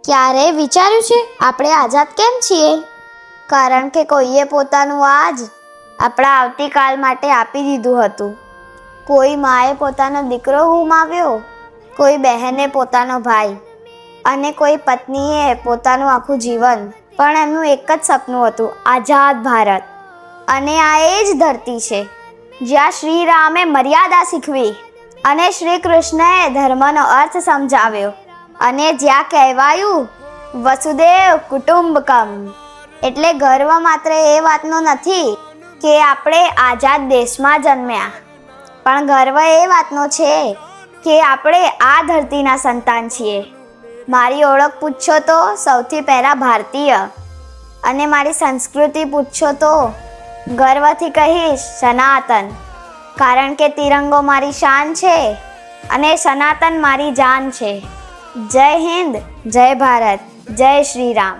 ક્યારેય વિચાર્યું છે આપણે આઝાદ કેમ છીએ? કારણ કે કોઈએ પોતાનું આજ આપણા આવતીકાલ માટે આપી દીધું હતું. કોઈ માએ પોતાનો દીકરો ગુમાવ્યો, કોઈ બહેને પોતાનો ભાઈ અને કોઈ પત્નીએ પોતાનું આખું જીવન. પણ એમનું એક જ સપનું હતું, આઝાદ ભારત. અને આ એ જ ધરતી છે જ્યાં શ્રી રામે મર્યાદા શીખવી અને શ્રી કૃષ્ણએ ધર્મનો અર્થ સમજાવ્યો અને જ્યાં કહેવાયું વસુદેવ કુટુંબકમ. એટલે ગર્વ માત્ર એ વાતનો નથી કે આપણે આઝાદ દેશમાં જન્મ્યા, પણ ગર્વ એ વાતનો છે કે આપણે આ ધરતીના સંતાન છીએ. મારી ઓળખ પૂછશો તો સૌથી પહેલાં ભારતીય, અને મારી સંસ્કૃતિ પૂછશો તો ગર્વથી કહીશ સનાતન. કારણ કે તિરંગો મારી શાન છે અને સનાતન મારી જાન છે. જય હિન્દ, જય ભારત, જય શ્રી રામ.